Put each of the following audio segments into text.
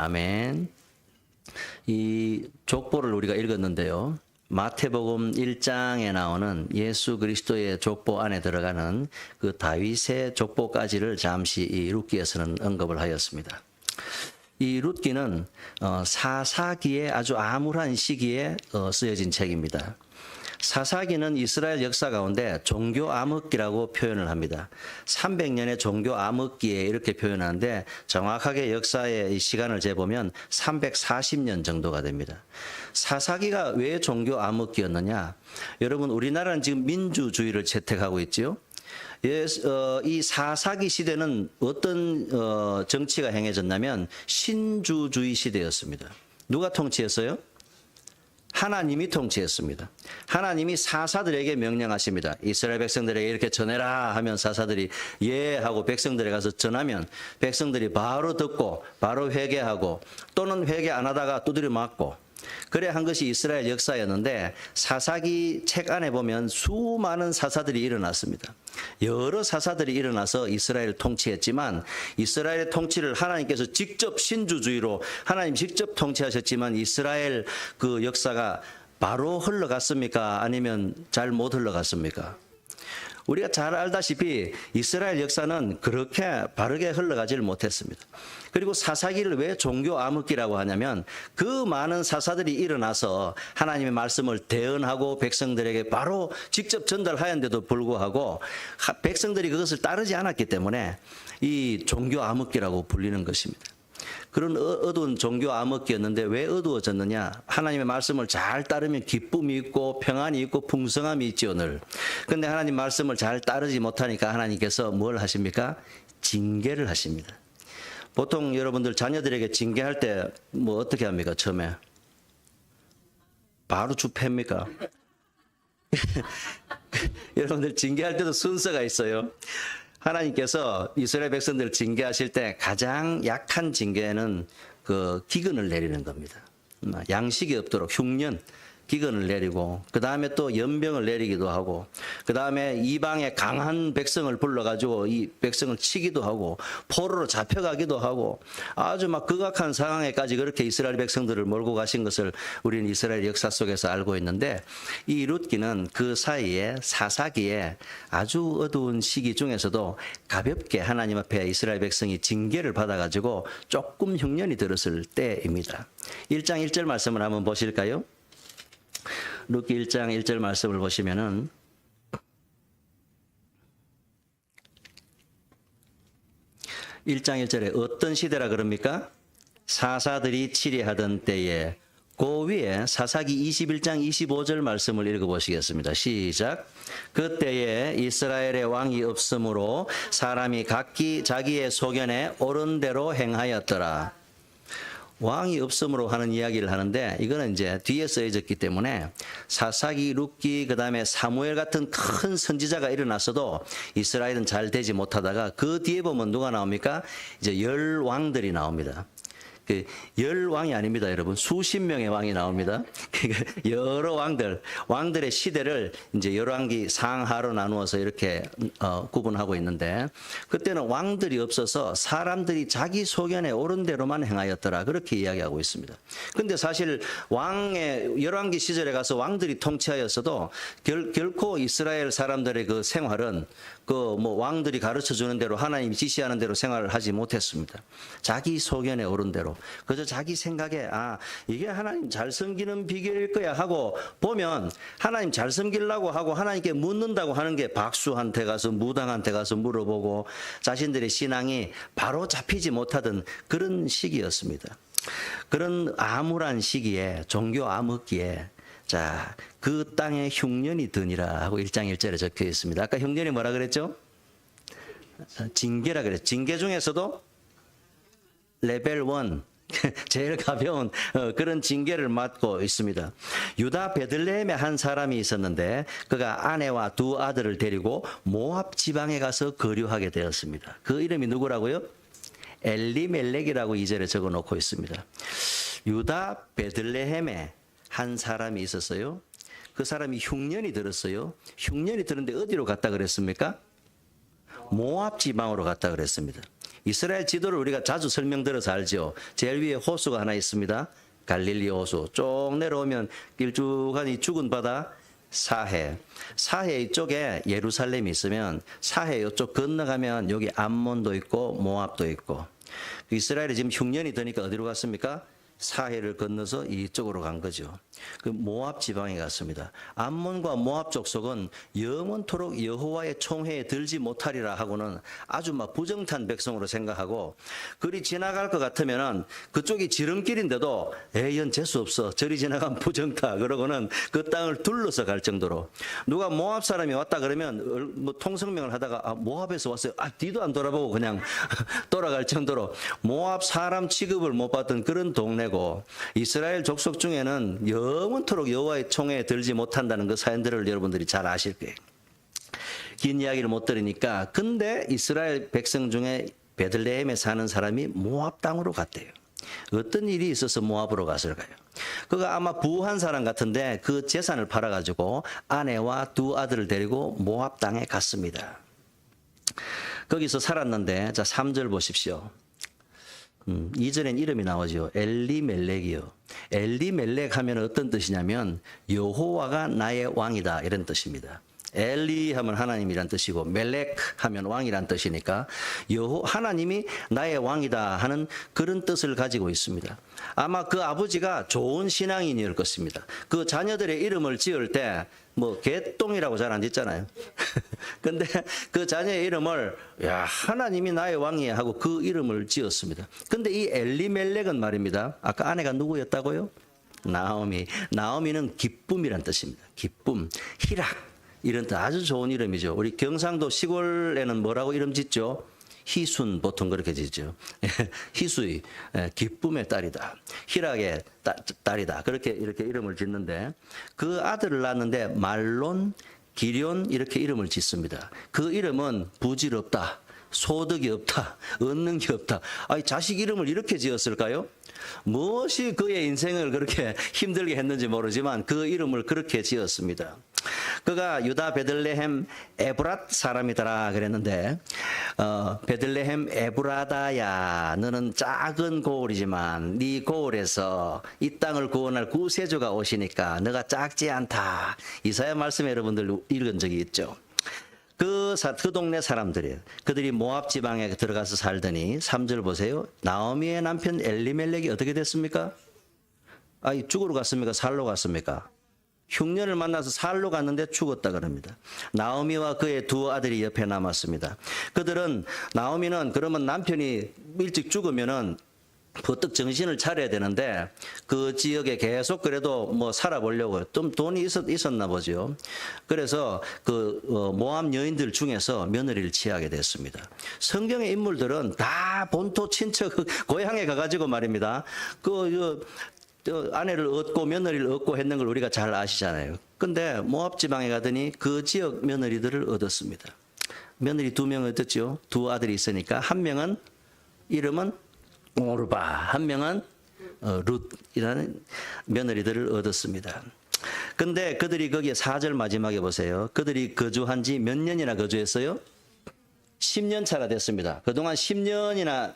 아멘. 이 족보를 우리가 읽었는데요. 마태복음 1장에 나오는 예수 그리스도의 족보 안에 들어가는 그 다윗의 족보까지를 잠시 이 룻기에서는 언급을 하였습니다. 이 룻기는 사사기의 아주 암울한 시기에 쓰여진 책입니다. 사사기는 이스라엘 역사 가운데 종교 암흑기라고 표현을 합니다. 300년의 종교 암흑기에 이렇게 표현하는데 정확하게 역사의 시간을 재보면 340년 정도가 됩니다. 사사기가 왜 종교 암흑기였느냐? 여러분, 우리나라는 지금 민주주의를 채택하고 있지요. 이 사사기 시대는 어떤 정치가 행해졌냐면 신주주의 시대였습니다. 누가 통치했어요? 하나님이 통치했습니다. 하나님이 사사들에게 명령하십니다. 이스라엘 백성들에게 이렇게 전해라 하면 사사들이 예 하고 백성들에 가서 전하면 백성들이 바로 듣고 바로 회개하고 또는 회개 안 하다가 두드려 맞고 그래 한 것이 이스라엘 역사였는데 사사기 책 안에 보면 수많은 사사들이 일어났습니다. 여러 사사들이 일어나서 이스라엘을 통치했지만 이스라엘의 통치를 하나님께서 직접 신주주의로 하나님 직접 통치하셨지만 이스라엘 그 역사가 바로 흘러갔습니까? 아니면 잘 못 흘러갔습니까? 우리가 잘 알다시피 이스라엘 역사는 그렇게 바르게 흘러가지를 못했습니다. 그리고 사사기를 왜 종교 암흑기라고 하냐면 그 많은 사사들이 일어나서 하나님의 말씀을 대언하고 백성들에게 바로 직접 전달하였는데도 불구하고 백성들이 그것을 따르지 않았기 때문에 이 종교 암흑기라고 불리는 것입니다. 그런 어두운 종교 암흑기였는데 왜 어두워졌느냐? 하나님의 말씀을 잘 따르면 기쁨이 있고 평안이 있고 풍성함이 있지요 늘. 그런데 하나님 말씀을 잘 따르지 못하니까 하나님께서 뭘 하십니까? 징계를 하십니다. 보통 여러분들 자녀들에게 징계할 때 뭐 어떻게 합니까? 처음에 바로 주패입니까? 여러분들 징계할 때도 순서가 있어요. 하나님께서 이스라엘 백성들을 징계하실 때 가장 약한 징계는 그 기근을 내리는 겁니다. 양식이 없도록 흉년, 기근을 내리고 그 다음에 또 연병을 내리기도 하고 그 다음에 이방의 강한 백성을 불러가지고 이 백성을 치기도 하고 포로로 잡혀가기도 하고 아주 막 극악한 상황에까지 그렇게 이스라엘 백성들을 몰고 가신 것을 우리는 이스라엘 역사 속에서 알고 있는데 이 룻기는 그 사이에 사사기에 아주 어두운 시기 중에서도 가볍게 하나님 앞에 이스라엘 백성이 징계를 받아가지고 조금 흉년이 들었을 때입니다. 1장 1절 말씀을 한번 보실까요? 룻기 1장 1절 말씀을 보시면은 (1장 1절에) 어떤 시대라 그럽니까? 사사들이 치리하던 때에 그 위에 사사기 21장 25절 말씀을 읽어보시겠습니다. 시작. 그때에 이스라엘의 왕이 없으므로 사람이 각기 자기의 소견에 옳은 대로 행하였더라. 왕이 없음으로 하는 이야기를 하는데 이거는 이제 뒤에 쓰여졌기 때문에 사사기, 룻기, 그 다음에 사무엘 같은 큰 선지자가 일어났어도 이스라엘은 잘 되지 못하다가 그 뒤에 보면 누가 나옵니까? 이제 열 왕들이 나옵니다. 그 열 왕이 아닙니다, 여러분. 수십 명의 왕이 나옵니다. 여러 왕들의 시대를 이제 열왕기 상하로 나누어서 이렇게 구분하고 있는데 그때는 왕들이 없어서 사람들이 자기 소견에 옳은 대로만 행하였더라. 그렇게 이야기하고 있습니다. 근데 사실 열왕기 시절에 가서 왕들이 통치하였어도 결코 이스라엘 사람들의 그 생활은 그 뭐 왕들이 가르쳐 주는 대로 하나님이 지시하는 대로 생활을 하지 못했습니다. 자기 소견에 옳은 대로 그저 자기 생각에 이게 하나님 잘 섬기는 비결일 거야 하고 보면 하나님 잘 섬기려고 하고 하나님께 묻는다고 하는 게 박수한테 가서 무당한테 가서 물어보고 자신들의 신앙이 바로 잡히지 못하던 그런 시기였습니다. 그런 암울한 시기에 종교 암흑기에 자, 그 땅에 흉년이 드니라 하고 1장 1절에 적혀 있습니다. 아까 흉년이 뭐라 그랬죠? 징계라 그랬죠. 징계 중에서도 레벨 1 제일 가벼운 그런 징계를 받고 있습니다. 유다 베들레헴에 한 사람이 있었는데 그가 아내와 두 아들을 데리고 모압 지방에 가서 거류하게 되었습니다. 그 이름이 누구라고요? 엘리멜렉이라고 2절에 적어 놓고 있습니다. 유다 베들레헴에 한 사람이 있었어요. 그 사람이 흉년이 들었어요. 흉년이 들었는데 어디로 갔다 그랬습니까? 모압 지방으로 갔다 그랬습니다. 이스라엘 지도를 우리가 자주 설명들어서 알죠. 제일 위에 호수가 하나 있습니다. 갈릴리 호수. 쭉 내려오면 길쭉한 죽은 바다 사해. 사해 이쪽에 예루살렘이 있으면 사해 이쪽 건너가면 여기 암몬도 있고 모압도 있고. 이스라엘이 지금 흉년이 드니까 어디로 갔습니까? 사해를 건너서 이쪽으로 간 거죠. 그 모압 지방에 갔습니다. 암몬과 모압 족속은 영원토록 여호와의 총회에 들지 못하리라 하고는 아주 막 부정탄 백성으로 생각하고, 그리 지나갈 것 같으면은 그쪽이 지름길인데도 에이연 재수 없어, 저리 지나가면 부정타 그러고는 그 땅을 둘러서 갈 정도로. 누가 모압 사람이 왔다 그러면 뭐 통성명을 하다가 모압에서 왔어요, 뒤도 안 돌아보고 그냥 돌아갈 정도로 모압 사람 취급을 못 받던 그런 동네고, 이스라엘 족속 중에는 영원토록 여호와의 총회에 들지 못한다는 그 사연들을 여러분들이 잘 아실 거예요. 긴 이야기를 못 들으니까. 근데 이스라엘 백성 중에 베들레헴에 사는 사람이 모압 땅으로 갔대요. 어떤 일이 있어서 모압으로 갔을까요? 그가 아마 부한 사람 같은데 그 재산을 팔아가지고 아내와 두 아들을 데리고 모압 땅에 갔습니다. 거기서 살았는데, 자 3절 보십시오. 2절엔 이름이 나오죠. 엘리멜렉이요. 엘리멜렉 하면 어떤 뜻이냐면 여호와가 나의 왕이다 이런 뜻입니다. 엘리 하면 하나님이란 뜻이고 멜렉 하면 왕이란 뜻이니까 하나님이 나의 왕이다 하는 그런 뜻을 가지고 있습니다. 아마 그 아버지가 좋은 신앙인일 것입니다. 그 자녀들의 이름을 지을 때 뭐 개똥이라고 잘 안 짓잖아요. 근데 그 자녀의 이름을 하나님이 나의 왕이야 하고 그 이름을 지었습니다. 근데 이 엘리멜렉은 말입니다. 아까 아내가 누구였다고요? 나오미. 나오미는 기쁨이란 뜻입니다. 기쁨, 희락 이런 뜻, 아주 좋은 이름이죠. 우리 경상도 시골에는 뭐라고 이름 짓죠? 희순, 보통 그렇게 짓죠. 희수의 기쁨의 딸이다, 희락의 딸이다, 그렇게 이렇게 이름을 짓는데, 그 아들을 낳았는데 말론, 기럨 이렇게 이름을 짓습니다. 그 이름은 부질없다, 소득이 없다, 얻는 게 없다. 자식 이름을 이렇게 지었을까요? 무엇이 그의 인생을 그렇게 힘들게 했는지 모르지만 그 이름을 그렇게 지었습니다. 그가 유다 베들레헴 에브랏 사람이더라 그랬는데, 베들레헴 에브라다야, 너는 작은 고을이지만 네 고을에서 이 땅을 구원할 구세주가 오시니까 너가 작지 않다. 이사야 말씀 여러분들 읽은 적이 있죠. 그 동네 사람들이에요. 그들이 모압 지방에 들어가서 살더니 3절 보세요. 나오미의 남편 엘리멜렉이 어떻게 됐습니까? 죽으러 갔습니까? 살로 갔습니까? 흉년을 만나서 살로 갔는데 죽었다 그럽니다. 나오미와 그의 두 아들이 옆에 남았습니다. 나오미는 그러면 남편이 일찍 죽으면은 버뜩 정신을 차려야 되는데 그 지역에 계속 그래도 뭐 살아보려고 좀 돈이 있었나 보죠. 그래서 모압 여인들 중에서 며느리를 취하게 됐습니다. 성경의 인물들은 다 본토 친척 고향에 가가지고 말입니다. 아내를 얻고 며느리를 얻고 했는 걸 우리가 잘 아시잖아요. 근데 모압 지방에 가더니 그 지역 며느리들을 얻었습니다. 며느리 2명 얻었죠. 두 아들이 있으니까 한 명은 이름은 오르바, 한 명은 룻이라는 며느리들을 얻었습니다. 근데 그들이 거기에 4절 마지막에 보세요. 그들이 거주한 지 몇 년이나 거주했어요? 10년 차가 됐습니다. 그동안 10년이나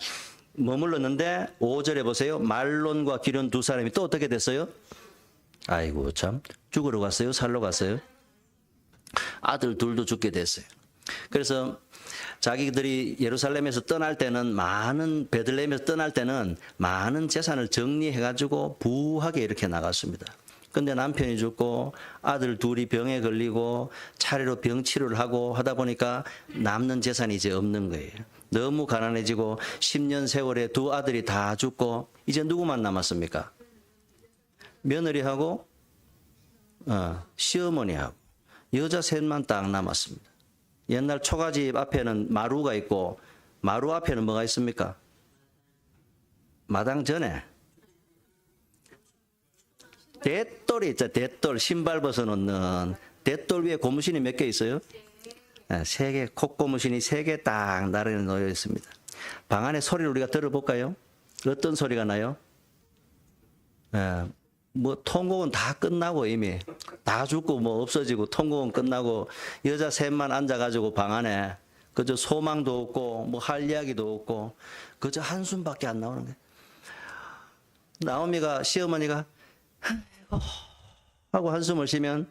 머물렀는데 5절에 보세요. 말론과 기럨 두 사람이 또 어떻게 됐어요? 아이고 참, 죽으러 갔어요? 살러 갔어요? 아들 둘도 죽게 됐어요. 그래서 자기들이 예루살렘에서 떠날 때는 베들레헴에서 떠날 때는 많은 재산을 정리해가지고 부하게 이렇게 나갔습니다. 근데 남편이 죽고 아들 둘이 병에 걸리고 차례로 병치료를 하고 하다 보니까 남는 재산이 이제 없는 거예요. 너무 가난해지고 10년 세월에 두 아들이 다 죽고 이제 누구만 남았습니까? 며느리하고 시어머니하고 여자 셋만 딱 남았습니다. 옛날 초가집 앞에는 마루가 있고 마루 앞에는 뭐가 있습니까? 마당 전에 대돌이 있죠. 대돌, 신발 벗어놓는 대돌 위에 고무신이 몇 개 있어요? 3개, 콧고무신이 3개 딱 나란히 놓여 있습니다. 방 안에 소리를 우리가 들어볼까요? 어떤 소리가 나요? 뭐 통곡은 다 끝나고 이미 다 죽고 뭐 없어지고 통곡은 끝나고 여자 셋만 앉아가지고 방 안에 그저 소망도 없고 뭐 할 이야기도 없고 그저 한숨밖에 안 나오는 거예요. 나오미가 시어머니가 아이고 하고 한숨을 쉬면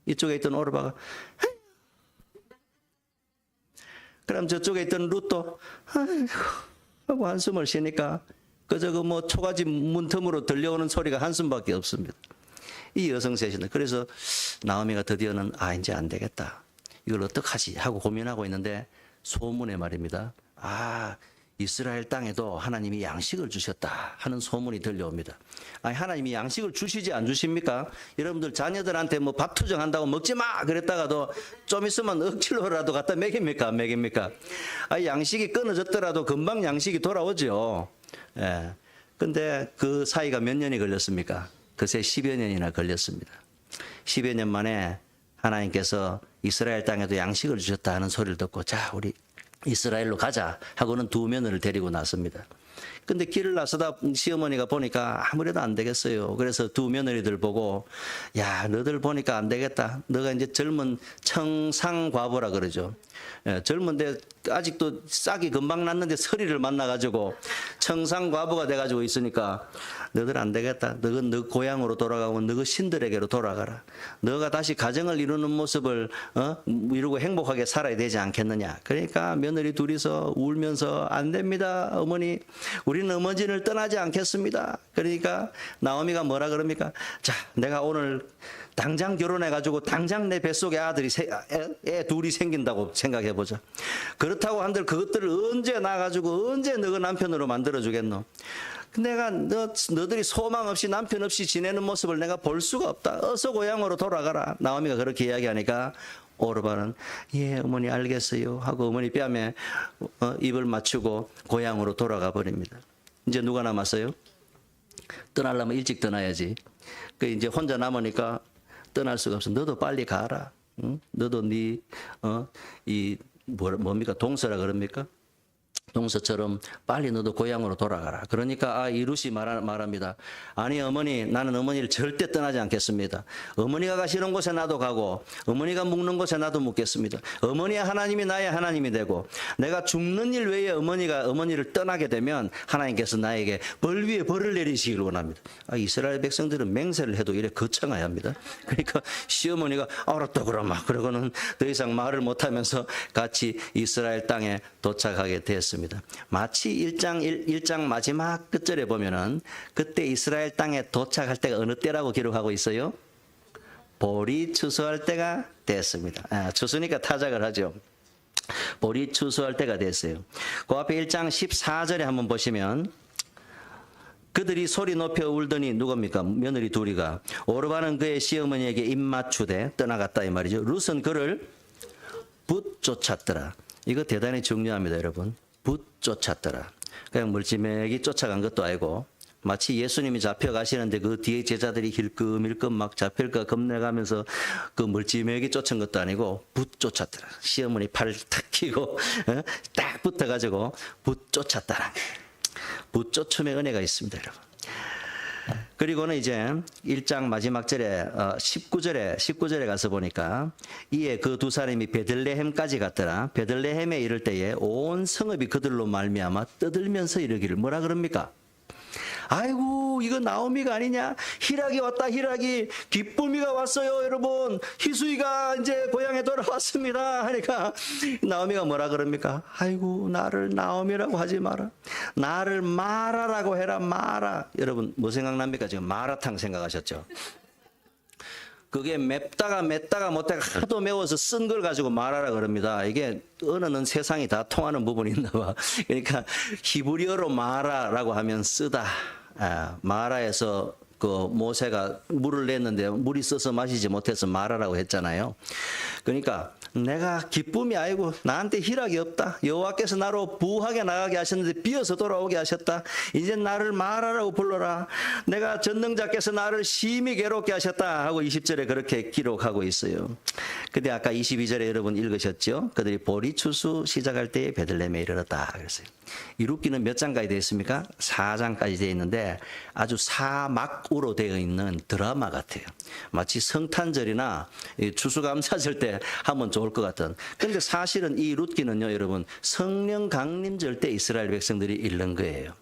이쪽에 있던 오르바가 그럼 저쪽에 있던 룻도 아이고 하고 한숨을 쉬니까 그저 그 뭐 초가집 문틈으로 들려오는 소리가 한숨밖에 없습니다. 이 여성 셋이는 그래서 나오미가 드디어는 이제 안 되겠다. 이걸 어떡하지 하고 고민하고 있는데 소문에 말입니다. 이스라엘 땅에도 하나님이 양식을 주셨다 하는 소문이 들려옵니다. 하나님이 양식을 주시지 안 주십니까? 여러분들 자녀들한테 뭐 밥 투정한다고 먹지 마 그랬다가도 좀 있으면 억지로라도 갖다 먹입니까? 안 먹입니까? 양식이 끊어졌더라도 금방 양식이 돌아오죠. 예. 근데 그 사이가 몇 년이 걸렸습니까? 그새 10여 년이나 걸렸습니다. 10여 년 만에 하나님께서 이스라엘 땅에도 양식을 주셨다 하는 소리를 듣고 자 우리 이스라엘로 가자 하고는 두 며느리를 데리고 났습니다. 근데 길을 나서다 시어머니가 보니까 아무래도 안 되겠어요. 그래서 두 며느리들 보고 야 너들 보니까 안 되겠다. 너가 이제 젊은 청상과부라 그러죠. 젊은데 아직도 싹이 금방 났는데 서리를 만나가지고 청상과부가 돼가지고 있으니까 너들 안 되겠다. 너는 너 고향으로 돌아가고 너그 신들에게로 돌아가라. 너가 다시 가정을 이루는 모습을 이루고 행복하게 살아야 되지 않겠느냐. 그러니까 며느리 둘이서 울면서 안 됩니다. 어머니 우리는 어머니를 떠나지 않겠습니다. 그러니까 나오미가 뭐라 그럽니까? 자 내가 오늘 당장 결혼해가지고 당장 내 뱃속에 애 둘이 생긴다고 생각해보자. 그렇다고 한들 그것들을 언제 낳아가지고 언제 너가 남편으로 만들어주겠노? 내가 너들이 소망 없이 남편 없이 지내는 모습을 내가 볼 수가 없다. 어서 고향으로 돌아가라. 나오미가 그렇게 이야기하니까 오르바는 예 어머니 알겠어요 하고 어머니 뺨에 입을 맞추고 고향으로 돌아가 버립니다. 이제 누가 남았어요? 떠나려면 일찍 떠나야지. 그 이제 혼자 남으니까 떠날 수가 없어. 너도 빨리 가라. 응? 너도 뭡니까 동서라 그럽니까? 동서처럼 빨리 너도 고향으로 돌아가라. 그러니까 이 룻이 말합니다. 아니 어머니 나는 어머니를 절대 떠나지 않겠습니다. 어머니가 가시는 곳에 나도 가고 어머니가 묵는 곳에 나도 묵겠습니다. 어머니의 하나님이 나의 하나님이 되고 내가 죽는 일 외에 어머니를 떠나게 되면 하나님께서 나에게 벌 위에 벌을 내리시기를 원합니다. 이스라엘 백성들은 맹세를 해도 이래 거창해야 합니다. 그러니까 시어머니가 알았다 그러마. 그러고는 더 이상 말을 못하면서 같이 이스라엘 땅에 도착하게 되었습니다. 마치 1장 마지막 끝절에 보면은 그때 이스라엘 땅에 도착할 때가 어느 때라고 기록하고 있어요? 보리 추수할 때가 됐습니다. 추수니까 타작을 하죠. 보리 추수할 때가 됐어요. 그 앞에 1장 14절에 한번 보시면 그들이 소리 높여 울더니 누굽니까? 며느리 둘이가 오르바는 그의 시어머니에게 입맞추되 떠나갔다 이 말이죠. 룻은 그를 붙쫓았더라. 이거 대단히 중요합니다, 여러분. 붙쫓았더라. 그냥 멀찌매기 쫓아간 것도 아니고 마치 예수님이 잡혀가시는데 그 뒤에 제자들이 힐끔힐끔 막 잡힐까 겁내가면서 그 멀찌매기 쫓은 것도 아니고 붙쫓았더라. 시어머니 팔을 탁 끼고 딱 붙어가지고 붙쫓았더라. 붙쫓음의 은혜가 있습니다, 여러분. 그리고는 이제 1장 마지막 절에 19절에 가서 보니까 이에 그 두 사람이 베들레헴까지 갔더라. 베들레헴에 이를 때에 온 성읍이 그들로 말미암아 떠들면서 이르기를 뭐라 그럽니까? 아이고 이거 나오미가 아니냐? 희락이 왔다. 희락이 기쁨이가 왔어요. 여러분 희수이가 이제 고향에 돌아왔습니다 하니까 나오미가 뭐라 그럽니까? 아이고 나를 나오미라고 하지 마라. 나를 마라라고 해라. 마라. 여러분 뭐 생각납니까? 지금 마라탕 생각하셨죠? 그게 맵다가 못다가 하도 매워서 쓴 걸 가지고 마라라 그럽니다. 이게 언어는 세상이 다 통하는 부분이 있나 봐. 그러니까 히브리어로 마라라고 하면 쓰다. 마라에서 그 모세가 물을 냈는데 물이 써서 마시지 못해서 마라라고 했잖아요. 그러니까 내가 기쁨이 아니고 나한테 희락이 없다. 여호와께서 나로 부하게 나가게 하셨는데 비어서 돌아오게 하셨다. 이제 나를 마라라고 불러라. 내가 전능자께서 나를 심히 괴롭게 하셨다 하고 20절에 그렇게 기록하고 있어요. 근데 아까 22절에 여러분 읽으셨죠? 그들이 보리 추수 시작할 때에 베들레헴에 이르렀다 그랬어요. 이 룻기는 몇 장까지 되어 있습니까? 4장까지 되어 있는데 아주 사막으로 되어 있는 드라마 같아요. 마치 성탄절이나 추수감사절 때 하면 좋을 것 같은. 근데 사실은 이 룻기는요, 여러분, 성령 강림절 때 이스라엘 백성들이 읽는 거예요.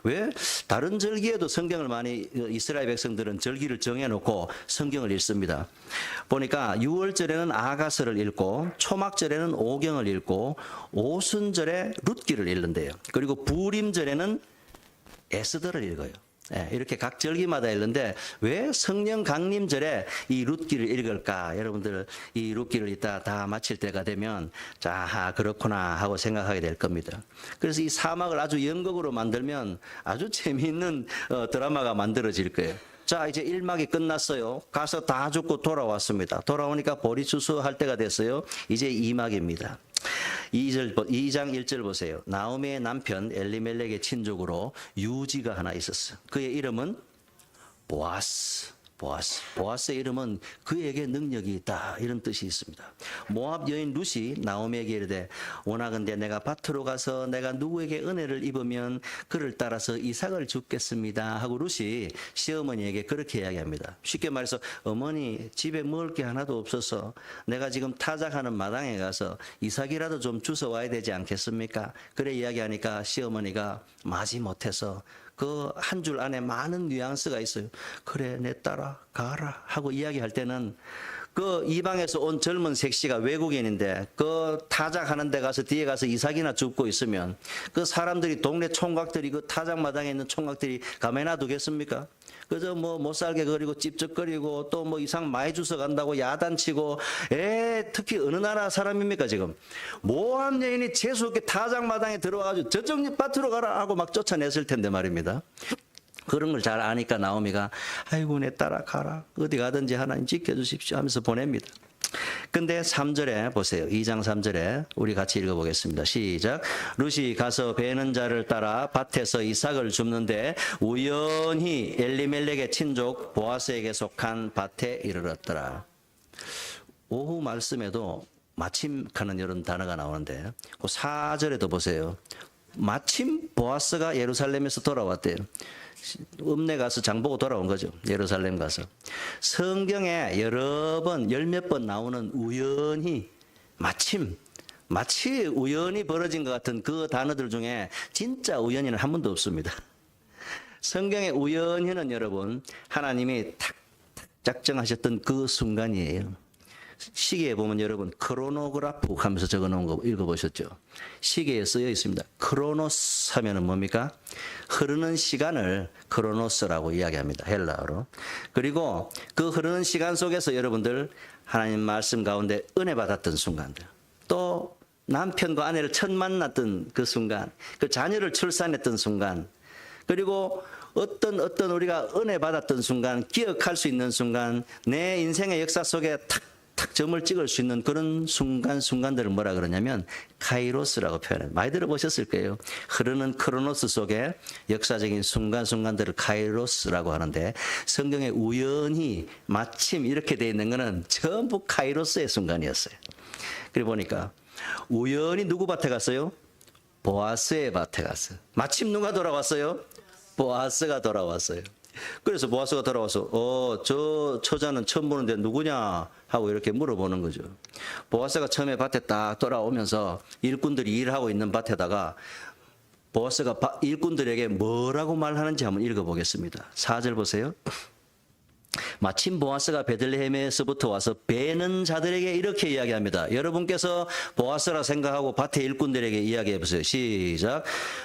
왜? 다른 절기에도 성경을 많이 이스라엘 백성들은 절기를 정해놓고 성경을 읽습니다. 보니까 6월절에는 아가서를 읽고 초막절에는 오경을 읽고 오순절에 룻기를 읽는데요. 그리고 부림절에는 에스더를 읽어요. 이렇게 각 절기마다 읽는데 왜 성령 강림절에 이 룻기를 읽을까? 여러분들 이 룻기를 이따 다 마칠 때가 되면 자, 그렇구나 하고 생각하게 될 겁니다. 그래서 이 사막을 아주 연극으로 만들면 아주 재미있는 드라마가 만들어질 거예요. 자, 이제 1막이 끝났어요. 가서 다 죽고 돌아왔습니다. 돌아오니까 보리수수할 때가 됐어요. 이제 2막입니다. 2장 1절 보세요. 나오미의 남편 엘리멜렉의 친족으로 유지가 하나 있었어. 그의 이름은 보아스. 보아스의 이름은 그에게 능력이 있다, 이런 뜻이 있습니다. 모압 여인 룻이 나오미에게 이르되 원하건대 내가 밭으로 가서 내가 누구에게 은혜를 입으면 그를 따라서 이삭을 줍겠습니다 하고 룻이 시어머니에게 그렇게 이야기합니다. 쉽게 말해서 어머니 집에 먹을 게 하나도 없어서 내가 지금 타작하는 마당에 가서 이삭이라도 좀 주워 와야 되지 않겠습니까? 그래 이야기하니까 시어머니가 마지못해서 그 한 줄 안에 많은 뉘앙스가 있어요. 그래 내 딸아 가라 하고 이야기할 때는 그 이방에서 온 젊은 색시가 외국인인데 그 타작하는 데 가서 뒤에 가서 이삭이나 줍고 있으면 그 사람들이 동네 총각들이 그 타작마당에 있는 총각들이 가만히 놔두겠습니까? 그저 뭐 못 살게 거리고 찝쩍거리고 또 뭐 이삭 많이 주워 간다고 야단치고 특히 어느 나라 사람입니까 지금? 모압 여인이 재수없게 타작마당에 들어와가지고 저쪽 밭으로 가라 하고 막 쫓아냈을 텐데 말입니다. 그런 걸 잘 아니까 나오미가 아이고 내 딸아 가라 어디 가든지 하나님 지켜주십시오 하면서 보냅니다. 근데 3절에 보세요. 2장 3절에 우리 같이 읽어보겠습니다. 시작. 룻이 가서 베는 자를 따라 밭에서 이삭을 줍는데 우연히 엘리멜렉의 친족 보아스에게 속한 밭에 이르렀더라. 오후 말씀에도 마침 하는 이런 단어가 나오는데 그 4절에도 보세요. 마침 보아스가 예루살렘에서 돌아왔대요. 읍내 가서 장보고 돌아온 거죠. 예루살렘 가서. 성경에 여러 번, 열 몇 번 나오는 우연히, 마치 우연히 벌어진 것 같은 그 단어들 중에 진짜 우연히는 한 번도 없습니다. 성경의 우연히는 여러분, 하나님이 탁탁 작정하셨던 그 순간이에요. 시계에 보면 여러분 크로노그라프 하면서 적어놓은 거 읽어보셨죠? 시계에 쓰여 있습니다. 크로노스 하면은 뭡니까? 흐르는 시간을 크로노스라고 이야기합니다. 헬라어로. 그리고 그 흐르는 시간 속에서 여러분들 하나님 말씀 가운데 은혜 받았던 순간들, 또 남편과 아내를 첫 만났던 그 순간, 그 자녀를 출산했던 순간, 그리고 어떤 우리가 은혜 받았던 순간, 기억할 수 있는 순간, 내 인생의 역사 속에 탁 점을 찍을 수 있는 그런 순간들을 뭐라 그러냐면 카이로스라고 표현해요. 많이 들어보셨을 거예요. 흐르는 크로노스 속에 역사적인 순간들을 카이로스라고 하는데 성경에 우연히 마침 이렇게 되어 있는 것은 전부 카이로스의 순간이었어요. 그리고 보니까 우연히 누구 밭에 갔어요? 보아스의 밭에 갔어요. 마침 누가 돌아왔어요? 보아스가 돌아왔어요. 그래서 보아스가 돌아와서 저 처자는 처음 보는데 누구냐 하고 이렇게 물어보는 거죠. 보아스가 처음에 밭에 딱 돌아오면서 일꾼들이 일하고 있는 밭에다가 보아스가 일꾼들에게 뭐라고 말하는지 한번 읽어보겠습니다. 4절 보세요. 마침 보아스가 베들레헴에서부터 와서 베는 자들에게 이렇게 이야기합니다. 여러분께서 보아스라 생각하고 밭의 일꾼들에게 이야기해 보세요. 시작.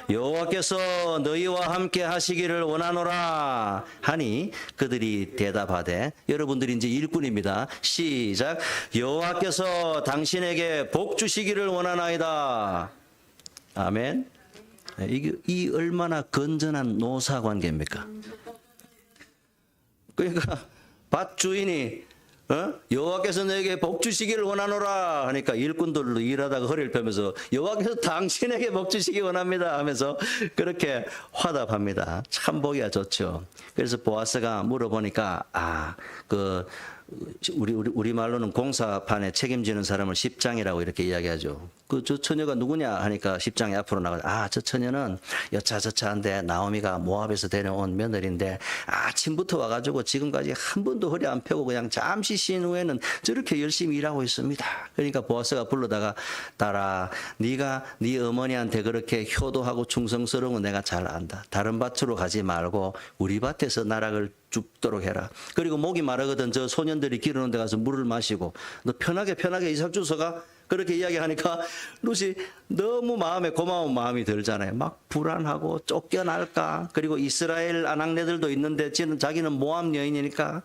여호와께서 너희와 함께 하시기를 원하노라 하니 그들이 대답하되, 여러분들이 이제 일꾼입니다. 시작. 여호와께서 당신에게 복 주시기를 원하나이다. 아멘. 이 얼마나 건전한 노사 관계입니까? 그러니까 밭 주인이 여호와께서 너에게 복 주시기를 원하노라 하니까 일꾼들도 일하다가 허리를 펴면서 여호와께서 당신에게 복 주시기 원합니다 하면서 그렇게 화답합니다. 참 보기가 좋죠. 그래서 보아스가 물어보니까 그 우리 말로는 공사판에 책임지는 사람을 십장이라고 이렇게 이야기하죠. 저 처녀가 누구냐 하니까 십장이 앞으로 나가, 저 처녀는 여차저차한데 나오미가 모압에서 데려온 며느리인데 아침부터 와가지고 지금까지 한 번도 허리 안 펴고 그냥 잠시 쉰 후에는 저렇게 열심히 일하고 있습니다. 그러니까 보아스가 불러다가, 딸아, 네가 네 어머니한테 그렇게 효도하고 충성스러운 건 내가 잘 안다. 다른 밭으로 가지 말고 우리 밭에서 나락을 줍도록 해라. 그리고 목이 마르거든 저 소년들이 기르는 데 가서 물을 마시고, 너 편하게 이삭 주서가. 그렇게 이야기하니까 룻이 너무 마음에 고마운 마음이 들잖아요. 막 불안하고 쫓겨날까. 그리고 이스라엘 아낙네들도 있는데 자기는 모압 여인이니까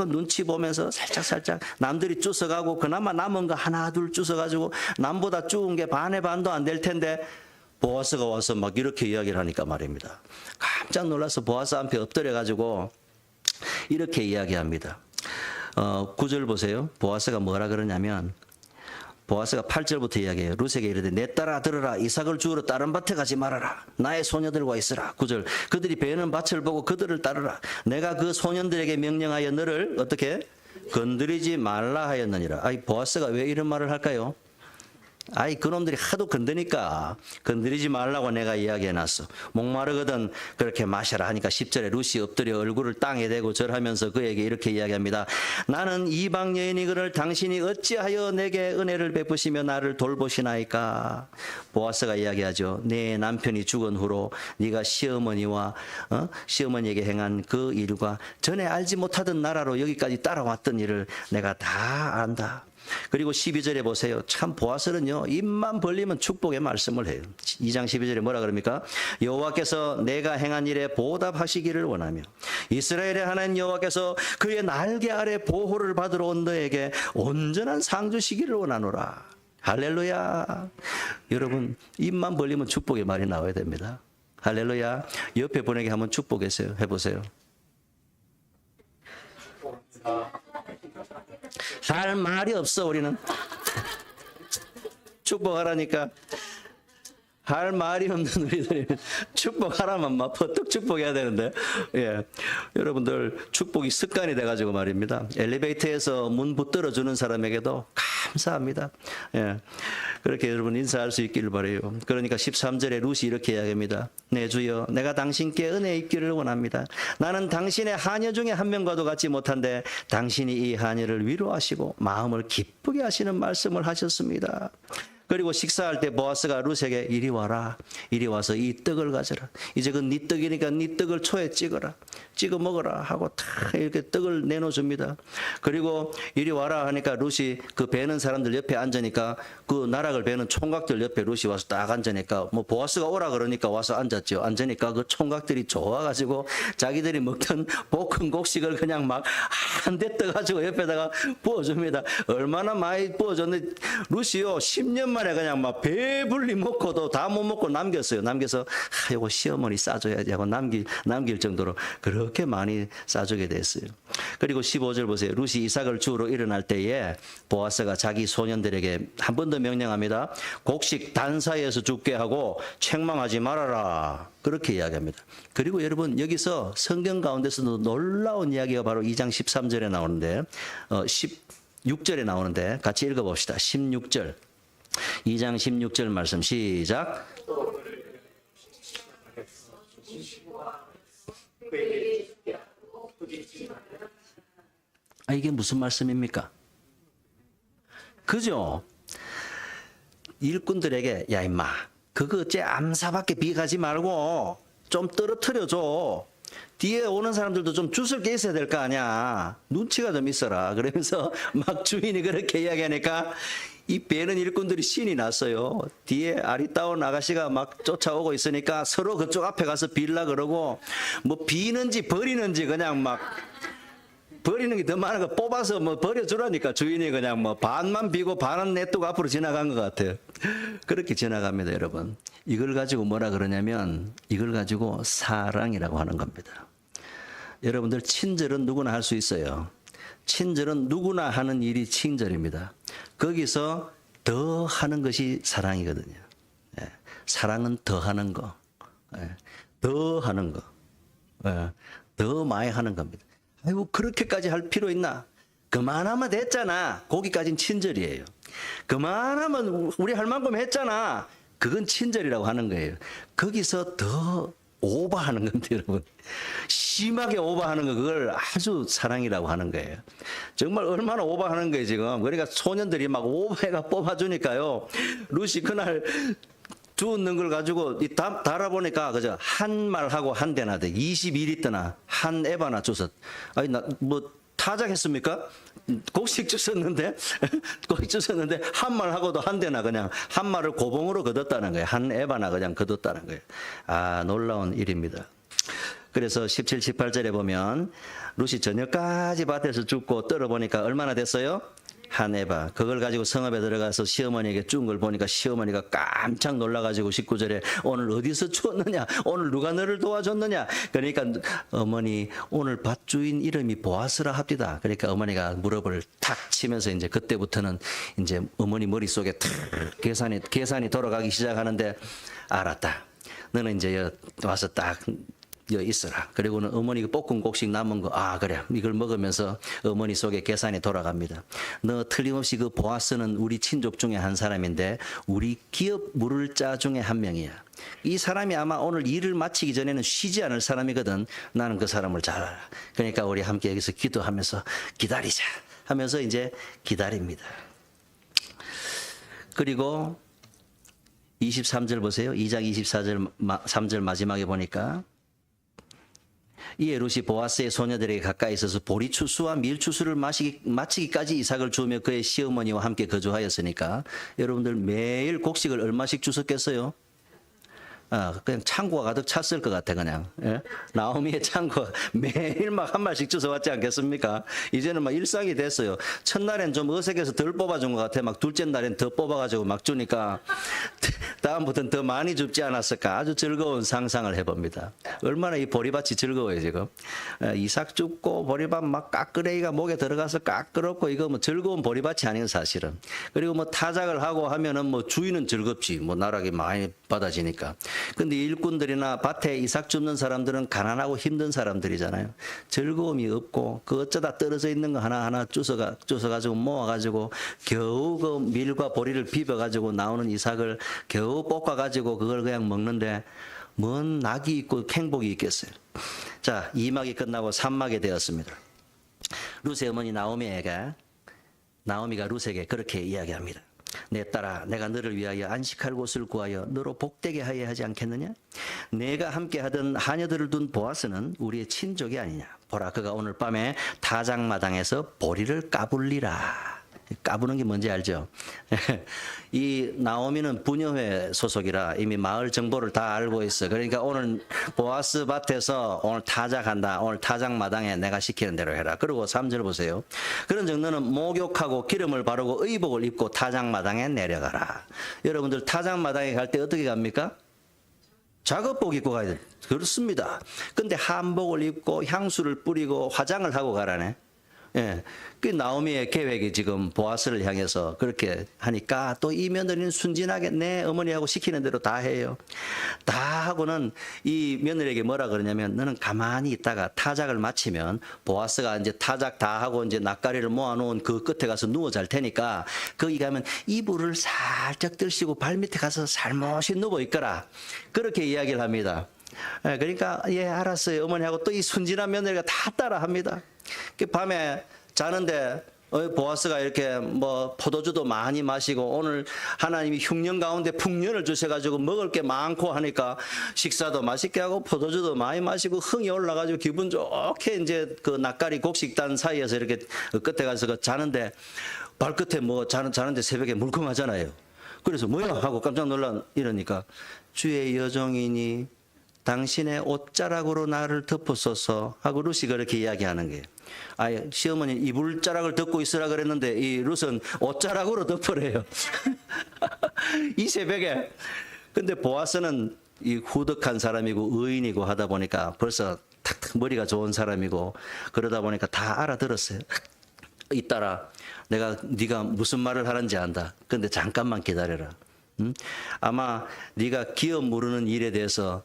눈치 보면서 살짝 남들이 쫓아가고 그나마 남은 거 하나 둘 쫓아가지고 남보다 죽은 게 반의 반도 안 될 텐데 보아스가 와서 막 이렇게 이야기를 하니까 말입니다. 깜짝 놀라서 보아스 앞에 엎드려가지고 이렇게 이야기합니다. 9절 보세요. 보아스가 뭐라 그러냐면, 보아스가 8절부터 이야기해요. 룻에게 이르되 내 딸아 들으라. 이삭을 주우러 다른 밭에 가지 말아라. 나의 소녀들과 있으라. 9절 그들이 베는 밭을 보고 그들을 따르라. 내가 그 소년들에게 명령하여 너를 어떻게 건드리지 말라 하였느니라. 보아스가 왜 이런 말을 할까요? 그놈들이 하도 건드니까 건드리지 말라고 내가 이야기해놨어. 목마르거든 그렇게 마셔라 하니까 10절에 룻이 엎드려 얼굴을 땅에 대고 절하면서 그에게 이렇게 이야기합니다. 나는 이방 여인이거늘 당신이 어찌하여 내게 은혜를 베푸시며 나를 돌보시나이까. 보아스가 이야기하죠. 내 남편이 죽은 후로 네가 시어머니에게 행한 그 일과 전에 알지 못하던 나라로 여기까지 따라왔던 일을 내가 다 안다. 그리고 12절에 보세요. 참 보아스는요, 입만 벌리면 축복의 말씀을 해요. 2장 12절에 뭐라 그럽니까? 여호와께서 내가 행한 일에 보답하시기를 원하며 이스라엘의 하나님 여호와께서 그의 날개 아래 보호를 받으러 온 너에게 온전한 상 주시기를 원하노라. 할렐루야. 여러분, 입만 벌리면 축복의 말이 나와야 됩니다. 할렐루야. 옆에 분에게 한번 축복했어요. 해보세요. 할 말이 없어. 우리는 축복하라니까 할 말이 없는 우리들이 축복하라면 막 퍼뜩 축복해야 되는데, 여러분들 축복이 습관이 돼가지고 말입니다. 엘리베이터에서 문 붙들어 주는 사람에게도 감사합니다. 그렇게 여러분 인사할 수 있기를 바라요. 그러니까 13절에 룻이 이렇게 이야기합니다. 내 주여, 내가 당신께 은혜 입기를 원합니다. 나는 당신의 하녀 중에 한 명과도 같지 못한데 당신이 이 하녀를 위로하시고 마음을 기쁘게 하시는 말씀을 하셨습니다. 그리고 식사할 때 보아스가 룻에게 이리 와라. 이리 와서 이 떡을 가져라. 이제 그 네 떡이니까 네 떡을 초에 찍어라. 찍어 먹어라 하고 다 이렇게 떡을 내놓습니다. 그리고 이리 와라 하니까 룻이 그 베는 사람들 옆에 앉으니까 그 나락을 베는 총각들 옆에 룻이 와서 딱 앉으니까 뭐 보아스가 오라 그러니까 와서 앉았죠. 앉으니까 그 총각들이 좋아가지고 자기들이 먹던 볶은 곡식을 그냥 막 한 대 떠가지고 옆에다가 부어줍니다. 얼마나 많이 부어줬는데 룻이요 10년 만에 그냥 막 배불리 먹고도 다 못 먹고 남겼어요. 남겨서 이거 시어머니 싸줘야지 하고 남길 정도로 그렇게 많이 싸주게 됐어요. 그리고 15절 보세요. 룻이 이삭을 주우러 일어날 때에 보아스가 자기 소년들에게 한 번 더 명령합니다. 곡식 단사이에서 죽게 하고 책망하지 말아라. 그렇게 이야기합니다. 그리고 여러분 여기서 성경 가운데서도 놀라운 이야기가 바로 2장 13절에 나오는데 16절에 나오는데 같이 읽어봅시다. 16절. 2장 16절 말씀 시작. 이게 무슨 말씀입니까? 그죠? 일꾼들에게 야 임마 그거 어째 암사밖에 비가지 말고 좀 떨어뜨려줘. 뒤에 오는 사람들도 좀 주술 게 있어야 될 거 아니야. 눈치가 좀 있어라. 그러면서 막 주인이 그렇게 이야기하니까 이 베는 일꾼들이 신이 났어요. 뒤에 아리따운 아가씨가 막 쫓아오고 있으니까 서로 그쪽 앞에 가서 빌라 그러고 뭐 비는지 버리는지 그냥 막 버리는 게 더 많은 거 뽑아서 뭐 버려주라니까 주인이 그냥 뭐 반만 비고 반은 냅두고 앞으로 지나간 것 같아요. 그렇게 지나갑니다, 여러분. 이걸 가지고 뭐라 그러냐면 이걸 가지고 사랑이라고 하는 겁니다. 여러분들 친절은 누구나 할 수 있어요. 친절은 누구나 하는 일이 친절입니다. 거기서 더 하는 것이 사랑이거든요. 사랑은 더 하는 거, 더 하는 거, 더 많이 하는 겁니다. 아이고 그렇게까지 할 필요 있나? 그만하면 됐잖아. 거기까지는 친절이에요. 그만하면 우리 할 만큼 했잖아. 그건 친절이라고 하는 거예요. 거기서 더 오버하는 겁니다, 여러분. 심하게 오버하는 거, 그걸 아주 사랑이라고 하는 거예요. 정말 얼마나 오버하는 거예요, 지금. 그러니까 소년들이 막 오버해가 뽑아주니까요. 루시 그날 주는 걸 가지고 달아보니까 그저 한 말하고 한 대나 돼. 22리터나 한 에바나 주서. 아니, 타작했습니까? 곡식 주셨는데, 곡식 주셨는데, 한 말 하고도 한 대나 그냥 한 말을 고봉으로 거뒀다는 거예요. 한 에바나 그냥 거뒀다는 거예요. 아, 놀라운 일입니다. 그래서 17, 18절에 보면, 룻이 저녁까지 밭에서 죽고 떨어보니까 얼마나 됐어요? 한 에바. 그걸 가지고 성읍에 들어가서 시어머니에게 준 걸 보니까 시어머니가 깜짝 놀라가지고 19절에 오늘 어디서 주었느냐? 오늘 누가 너를 도와줬느냐? 그러니까 어머니 오늘 밭주인 이름이 보아스라 합디다. 그러니까 어머니가 무릎을 탁 치면서 이제 그때부터는 이제 어머니 머릿속에 탁 계산이 돌아가기 시작하는데 알았다. 너는 이제 와서 딱 있어라. 그리고는 어머니가 볶은 곡식 남은 거, 아, 그래. 이걸 먹으면서 어머니 속에 계산이 돌아갑니다. 너 틀림없이 그 보아스는 우리 친족 중에 한 사람인데, 우리 기업 물을자 중에 한 명이야. 이 사람이 아마 오늘 일을 마치기 전에는 쉬지 않을 사람이거든. 나는 그 사람을 잘 알아. 그러니까 우리 함께 여기서 기도하면서 기다리자 하면서 이제 기다립니다. 그리고 23절 보세요. 2장 24절 3절 마지막에 보니까 이에 룻이 보아스의 소녀들에게 가까이 있어서 보리추수와 밀추수를 마치기까지 이삭을 주며 그의 시어머니와 함께 거주하였으니까 여러분들 매일 곡식을 얼마씩 주셨겠어요? 그냥 창고가 가득 찼을 것 같아, 그냥. 예? 나오미의 창고가 매일 막 한 말씩 주워왔지 않겠습니까? 이제는 막 일상이 됐어요. 첫날엔 좀 어색해서 덜 뽑아준 것 같아. 막 둘째 날엔 더 뽑아가지고 막 주니까 다음부터는 더 많이 줍지 않았을까. 아주 즐거운 상상을 해봅니다. 얼마나 이 보리밭이 즐거워요, 지금. 이삭 줍고 보리밭 막 까끄레기가 목에 들어가서 까끄럽고 이거 뭐 즐거운 보리밭이 아니에요, 사실은. 그리고 뭐 타작을 하고 하면은 뭐 주인은 즐겁지. 뭐 나락이 많이 받아지니까. 근데 일꾼들이나 밭에 이삭 줍는 사람들은 가난하고 힘든 사람들이잖아요. 즐거움이 없고 그 어쩌다 떨어져 있는 거 하나하나 주워가지고 모아가지고 겨우 그 밀과 보리를 비벼가지고 나오는 이삭을 겨우 볶아가지고 그걸 그냥 먹는데 뭔 낙이 있고 행복이 있겠어요. 자, 2막이 끝나고 3막이 되었습니다. 룻의 어머니 나오미가 룻에게 그렇게 이야기합니다. 내 딸아, 내가 너를 위하여 안식할 곳을 구하여 너로 복되게 하여야 하지 않겠느냐? 내가 함께 하던 하녀들을 둔 보아스는 우리의 친족이 아니냐? 보라, 그가 오늘 밤에 타작마당에서 보리를 까불리라. 까부는 게 뭔지 알죠? 이 나오미는 부녀회 소속이라 이미 마을 정보를 다 알고 있어. 그러니까 오늘 보아스 밭에서 오늘 타작한다. 오늘 타작마당에 내가 시키는 대로 해라. 그리고 3절 보세요. 그런즉 너는 목욕하고 기름을 바르고 의복을 입고 타작마당에 내려가라. 여러분들 타작마당에 갈 때 어떻게 갑니까? 작업복 입고 가야 돼. 그렇습니다. 근데 한복을 입고 향수를 뿌리고 화장을 하고 가라네. 예, 그 나오미의 계획이 지금 보아스를 향해서 그렇게 하니까 또 이 며느리는 순진하게 내 어머니하고 시키는 대로 다 해요. 다 하고는 이 며느리에게 뭐라 그러냐면 너는 가만히 있다가 타작을 마치면 보아스가 이제 타작 다 하고 이제 낯가리를 모아놓은 그 끝에 가서 누워 잘 테니까 거기 가면 이불을 살짝 들시고 발밑에 가서 살못이 누워 있거라. 그렇게 이야기를 합니다. 그러니까 예, 알았어요. 어머니하고 또 이 순진한 며느리가 다 따라합니다. 밤에 자는데 보아스가 이렇게 뭐 포도주도 많이 마시고 오늘 하나님이 흉년 가운데 풍년을 주셔가지고 먹을 게 많고 하니까 식사도 맛있게 하고 포도주도 많이 마시고 흥이 올라가지고 기분 좋게 이제 그 낯가리 곡식단 사이에서 이렇게 끝에 가서 자는데 발끝에 뭐 자는데 새벽에 물컹하잖아요. 그래서 뭐야 하고 깜짝 놀라 이러니까 주의 여종이니 당신의 옷자락으로 나를 덮었소서 하고 룻이 그렇게 이야기하는 거예요. 아예 시어머니 이불자락을 덮고 있으라 그랬는데 이 룻은 옷자락으로 덮으래요. 이 새벽에. 근데 보아스는 이 후덕한 사람이고 의인이고 하다 보니까 벌써 탁탁 머리가 좋은 사람이고 그러다 보니까 다 알아들었어요. 이따라 내가 네가 무슨 말을 하는지 안다. 근데 잠깐만 기다려라. 아마 네가 기업 물으는 일에 대해서